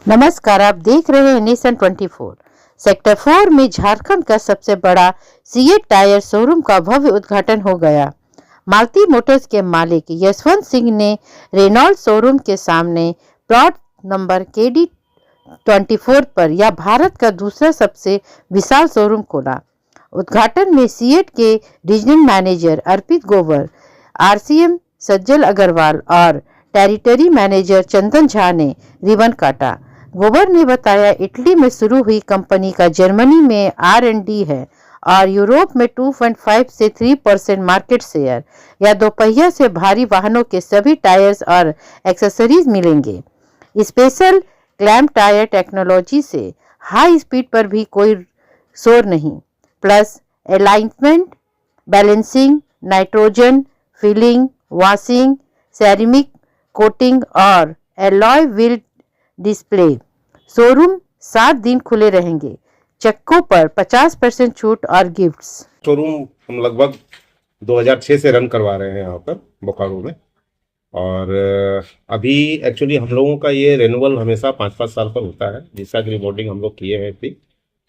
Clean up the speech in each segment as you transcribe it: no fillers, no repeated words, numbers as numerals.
नमस्कार, आप देख रहे हैं नेशन 24। सेक्टर 4 में झारखंड का सबसे बड़ा सीएट टायर शोरूम का भव्य उद्घाटन हो गया। मारुति मोटर्स के मालिक यशवंत सिंह ने रेनॉल्ट शोरूम के सामने प्लॉट नंबर KD 24 पर यह भारत का दूसरा सबसे विशाल शोरूम खोला। उद्घाटन में सीएट के रीजनल मैनेजर अर्पित गोवर, RCM सज्जल अग्रवाल और टेरिटरी मैनेजर चंदन झा ने रिबन काटा। गोबर ने बताया, इटली में शुरू हुई कंपनी का जर्मनी में R&D है और यूरोप में 2.5 से 3% मार्केट शेयर। या दोपहिया से भारी वाहनों के सभी टायर्स और एक्सेसरीज मिलेंगे। स्पेशल क्लैम्प टायर टेक्नोलॉजी से हाई स्पीड पर भी कोई शोर नहीं, plus alignment, balancing, nitrogen filling, washing, ceramic coating और एलॉय व्हील डिस्प्ले। शोरूम 7 दिन खुले रहेंगे। चक्कों पर 50% छूट और गिफ्ट्स। शोरूम हम लगभग 2006 से रन करवा रहे हैं यहाँ पर बोकारो में। और अभी एक्चुअली हम लोगों का ये रेनुअल हमेशा 5-5 साल पर होता है, जिसका की रिपोर्टिंग हम लोग किए हैं। अभी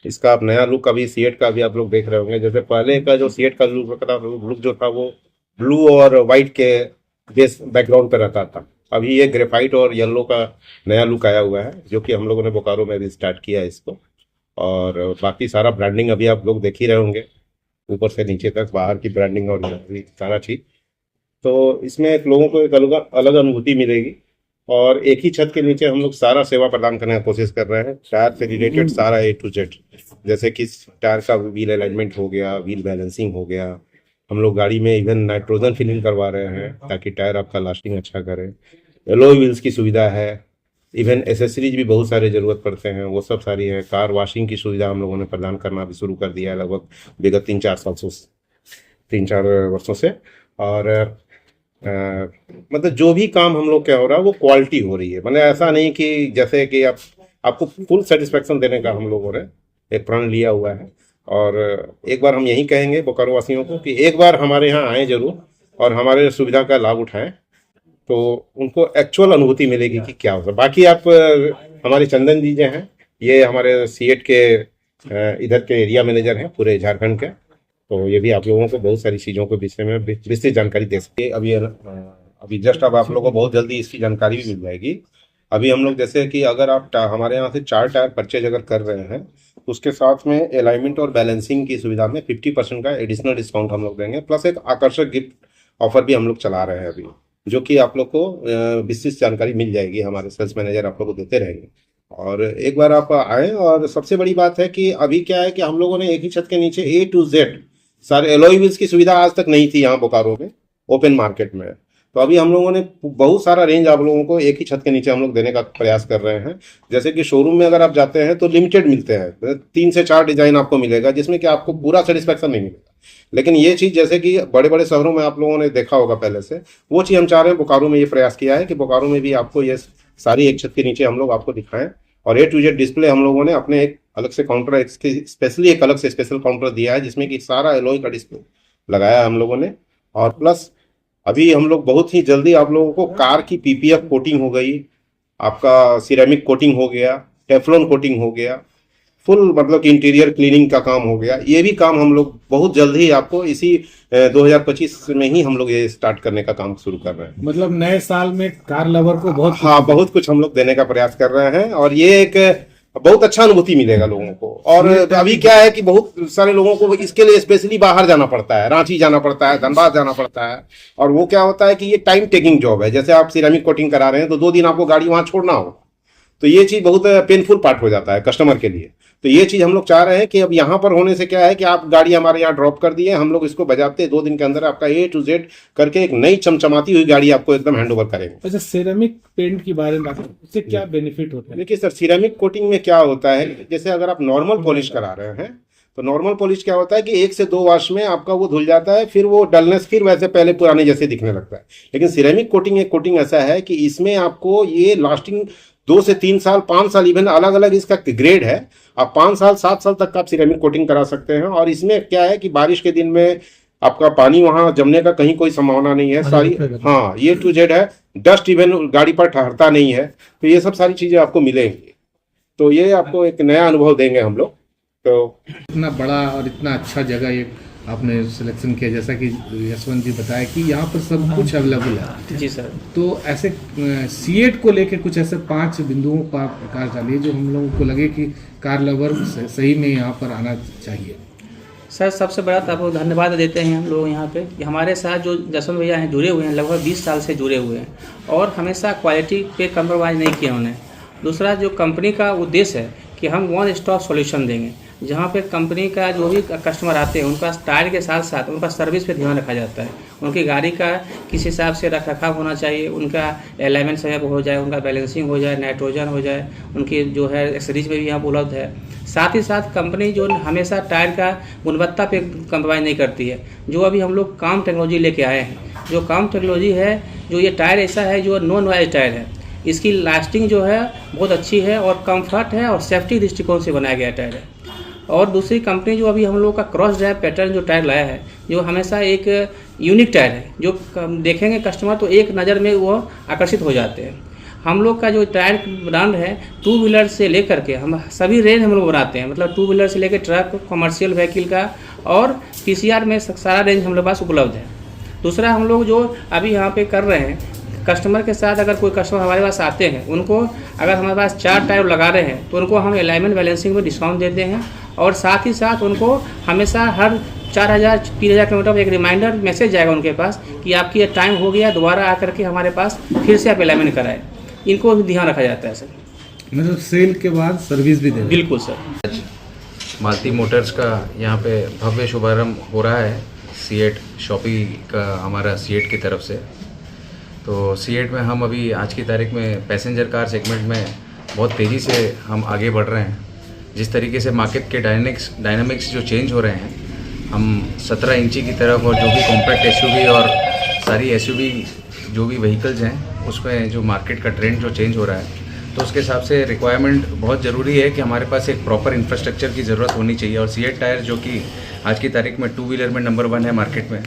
इसका आप नया लुक अभी सीएट का भी आप लोग देख रहे होंगे। जैसे पहले का जो सीएट का लुक जो था वो ब्लू और वाइट के बेस बैकग्राउंड पर रहता था। अभी ये ग्रेफाइट और येलो का नया लुक आया हुआ है, जो कि हम लोगों ने बोकारो में भी स्टार्ट किया है इसको। और बाकी सारा ब्रांडिंग अभी आप लोग देख ही रहे होंगे, ऊपर से नीचे तक बाहर की ब्रांडिंग और सारा चीज। तो इसमें लोगों को एक अलग अनुभूति मिलेगी और एक ही छत के नीचे हम लोग सारा सेवा प्रदान करने की कोशिश कर रहे हैं। टायर से रिलेटेड सारा A to Z, जैसे कि टायर का व्हील अलाइनमेंट हो गया, व्हील बैलेंसिंग हो गया। हम लोग गाड़ी में इवन नाइट्रोजन फिलिंग करवा रहे हैं ताकि टायर आपका लास्टिंग अच्छा करे। एलॉय व्हील्स की सुविधा है। इवन एसेसरीज भी बहुत सारे जरूरत पड़ते हैं, वो सब सारी है। कार वॉशिंग की सुविधा हम लोगों ने प्रदान करना भी शुरू कर दिया है लगभग विगत 3-4 वर्षों से। और मतलब जो भी काम हम लोग क्या हो रहा है वो क्वालिटी हो रही है। मतलब ऐसा नहीं कि जैसे कि आपको फुल सेटिस्फेक्शन देने का हम लोगों ने एक प्रण लिया हुआ है। और एक बार हम यही कहेंगे बोकारो वासियों को कि एक बार हमारे यहाँ आए जरूर और हमारे सुविधा का लाभ उठाएं, तो उनको एक्चुअल अनुभूति मिलेगी कि क्या होगा। बाकी आप हमारे चंदन जी जो हैं, ये हमारे सीएट के इधर के एरिया मैनेजर हैं पूरे झारखंड के, तो ये भी आप लोगों को बहुत सारी चीज़ों के विषय में विस्तृत जानकारी दे सकते। अभी जस्ट अब आप लोगों को बहुत जल्दी इसकी जानकारी भी मिल जाएगी। अभी हम लोग जैसे कि अगर आप हमारे यहाँ से 4 टायर परचेज अगर कर रहे हैं, तो उसके साथ में अलाइनमेंट और बैलेंसिंग की सुविधा में 50% का एडिशनल डिस्काउंट हम लोग देंगे। प्लस एक आकर्षक गिफ्ट ऑफर भी हम लोग चला रहे हैं अभी, जो कि आप लोग को विस्तृत जानकारी मिल जाएगी, हमारे सेल्स मैनेजर आप लोग को देते रहेंगे। और एक बार आप आएँ। और सबसे बड़ी बात है कि अभी क्या है कि हम लोगों ने एक ही छत के नीचे A to Z सारे एलॉय व्हील्स की सुविधा आज तक नहीं थी यहाँ बोकारो में ओपन मार्केट में। तो अभी हम लोगों ने बहुत सारा रेंज आप लोगों को एक ही छत के नीचे हम लोग देने का प्रयास कर रहे हैं। जैसे कि शोरूम में अगर आप जाते हैं तो लिमिटेड मिलते हैं, 3 से 4 डिजाइन आपको मिलेगा, जिसमें कि आपको पूरा सेटिस्फेक्शन नहीं मिलेगा। लेकिन ये चीज़ जैसे कि बड़े बड़े शहरों में आप लोगों ने देखा होगा पहले से, वो चीज़ हम चाह रहे हैं बोकारो में ये प्रयास किया है कि बोकारो में भी आपको ये सारी एक छत के नीचे हम लोग आपको दिखाएं। और A to Z डिस्प्ले हम लोगों ने अपने एक अलग से काउंटर, स्पेशली एक अलग से स्पेशल काउंटर दिया है, जिसमें कि सारा एलॉय का डिस्प्ले लगाया है हम लोगों ने। और प्लस अभी हम लोग बहुत ही जल्दी आप लोगों को कार की PPF कोटिंग हो गई, आपका सिरेमिक कोटिंग हो गया, टेफ्लॉन कोटिंग हो गया, फुल मतलब कि इंटीरियर क्लीनिंग का काम हो गया। ये भी काम हम लोग बहुत जल्द ही आपको इसी 2025 में ही हम लोग ये स्टार्ट करने का काम शुरू कर रहे हैं। मतलब नए साल में कार लवर को बहुत कुछ हम लोग देने का प्रयास कर रहे हैं और ये एक बहुत अच्छा अनुभूति मिलेगा लोगों को। और अभी क्या है कि बहुत सारे लोगों को इसके लिए स्पेशली बाहर जाना पड़ता है, रांची जाना पड़ता है, धनबाद जाना पड़ता है। और वो क्या होता है कि ये टाइम टेकिंग जॉब है। जैसे आप सिरेमिक कोटिंग करा रहे हैं तो 2 दिन आपको गाड़ी वहां छोड़ना हो, तो ये चीज बहुत पेनफुल पार्ट हो जाता है कस्टमर के लिए। तो ये चीज हम लोग चाह रहे हैं कि अब यहाँ पर होने से क्या है कि आप गाड़ी हमारे यहाँ ड्रॉप कर दिए, हम लोग इसको बजाते 2 दिन के अंदर आपका A to Z करके एक नई चमचमाती हुई गाड़ी आपको एकदम हैंड ओवर करेंगे। अच्छा, सिरेमिक पेंट की बारे में उससे क्या बेनिफिट होता है? देखिए सर, सिरेमिक कोटिंग में क्या होता है, जैसे अगर आप नॉर्मल पॉलिश करा रहे हैं तो नॉर्मल पॉलिश क्या होता है कि 1 से 2 वॉश में आपका वो धुल जाता है, फिर वो डलनेस फिर वैसे पहले पुराने जैसे दिखने लगता है। लेकिन सिरेमिक कोटिंग एक कोटिंग ऐसा है कि इसमें आपको ये लास्टिंग 2 से 3 साल, 5 साल, इवन अलग अलग इसका ग्रेड है। आप 5 साल 7 साल तक का आप सिरेमिक कोटिंग करा सकते हैं। और इसमें क्या है कि बारिश के दिन में आपका पानी वहां जमने का कहीं कोई संभावना नहीं है सारी। हाँ, A to Z है। डस्ट इवन गाड़ी पर ठहरता नहीं है। तो ये सब सारी चीजें आपको मिलेंगी। तो ये आपको एक नया अनुभव देंगे हम लोग। तो इतना बड़ा और इतना अच्छा जगह ये आपने सिलेक्शन किया, जैसा कि यशवंत जी बताया कि यहाँ पर सब कुछ अवेलेबल है। जी सर। तो ऐसे सीएट को लेके कुछ ऐसे 5 बिंदुओं पर प्रकाश डालिए जो हम लोगों को लगे कि कार लवर सही में यहाँ पर आना चाहिए। सर सबसे बड़ा तो आपको धन्यवाद देते हैं हम लोग यहाँ पे कि हमारे साथ जो जसवंत भैया हैं जुड़े हुए हैं, लगभग 20 साल से जुड़े हुए हैं और हमेशा क्वालिटी पे कम्प्रोमाइज़ नहीं किया उन्हें। दूसरा जो कंपनी का उद्देश्य है कि हम वन स्टॉप सॉल्यूशन देंगे, जहाँ पे कंपनी का जो भी कस्टमर आते हैं उनका टायर के साथ साथ उनका सर्विस पे ध्यान रखा जाता है। उनकी गाड़ी का किस हिसाब से रख रखाव होना चाहिए, उनका अलाइनमेंट समय पर हो जाए, उनका बैलेंसिंग हो जाए, नाइट्रोजन हो जाए, उनकी जो है एक्सेसरीज में भी यहाँ उपलब्ध है। साथ ही साथ कंपनी जो हमेशा टायर का गुणवत्ता पे कम्प्रोमाइज़ नहीं करती है। जो अभी हम लोग काम टेक्नोलॉजी लेके आए हैं, जो काम टेक्नोलॉजी है, जो ये टायर ऐसा है जो नॉन वाइज टायर है, इसकी लास्टिंग जो है बहुत अच्छी है और कंफर्ट है और सेफ्टी दृष्टिकोण से बनाया गया टायर है। और दूसरी कंपनी जो अभी हम लोग का क्रॉस ड्राइव पैटर्न जो टायर लाया है, जो हमेशा एक यूनिक टायर है, जो देखेंगे कस्टमर तो एक नज़र में वो आकर्षित हो जाते हैं। हम लोग का जो टायर ब्रांड है, 2 व्हीलर से लेकर के हम सभी रेंज हम लोग बनाते हैं, मतलब 2 व्हीलर से लेकर ट्रक, कमर्शियल व्हीकल का और पीसीआर में सारा रेंज हम लोग पास उपलब्ध है। दूसरा हम लोग जो अभी यहाँ पे कर रहे हैं, कस्टमर के साथ अगर कोई कस्टमर हमारे पास आते हैं, उनको अगर हमारे पास 4 टायर लगा रहे हैं तो उनको हम अलाइनमेंट बैलेंसिंग में डिस्काउंट देते हैं और साथ ही साथ उनको हमेशा हर 4000-3000 किलोमीटर पर एक रिमाइंडर मैसेज जाएगा उनके पास कि आपकी ये टाइम हो गया, दोबारा आकर के हमारे पास फिर से आप अलाइनमेंट कराएं। इनको भी ध्यान रखा जाता है सर। मतलब सेल के बाद सर्विस भी देना। बिल्कुल सर। आज मालती मोटर्स का यहाँ पे भव्य शुभारंभ हो रहा है सीएट शॉपी का, हमारा सीएट की तरफ से। तो सीएट में हम अभी आज की तारीख में पैसेंजर कार सेगमेंट में बहुत तेज़ी से हम आगे बढ़ रहे हैं। जिस तरीके से मार्केट के डायनामिक्स जो चेंज हो रहे हैं, हम 17 इंची की तरफ और जो भी कॉम्पैक्ट एसयूवी और सारी एसयूवी जो भी व्हीकल्स हैं उसमें जो मार्केट का ट्रेंड जो चेंज हो रहा है, तो उसके हिसाब से रिक्वायरमेंट बहुत ज़रूरी है कि हमारे पास एक प्रॉपर इंफ्रास्ट्रक्चर की ज़रूरत होनी चाहिए। और सीएट टायर जो कि आज की तारीख में 2 व्हीलर में नंबर 1 है मार्केट में,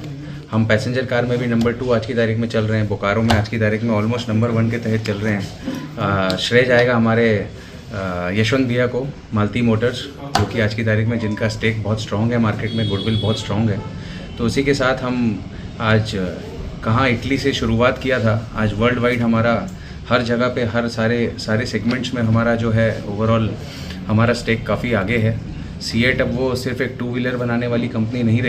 हम पैसेंजर कार में भी नंबर 2 आज की तारीख में चल रहे हैं, बोकारो में आज की तारीख में ऑलमोस्ट नंबर 1 के तहत चल रहे हैं। श्रेय जाएगा हमारे यशवंत भैया को, मालती मोटर्स, जो कि आज की तारीख में जिनका स्टेक बहुत स्ट्रॉन्ग है मार्केट में, गुडविल बहुत स्ट्रॉन्ग है। तो उसी के साथ हम आज कहाँ इटली से शुरुआत किया था, आज वर्ल्ड वाइड हमारा हर जगह पे हर सारे सेगमेंट्स में हमारा जो है ओवरऑल हमारा स्टेक काफ़ी आगे है। सीएट अब वो सिर्फ एक 2 व्हीलर बनाने वाली कंपनी नहीं रही।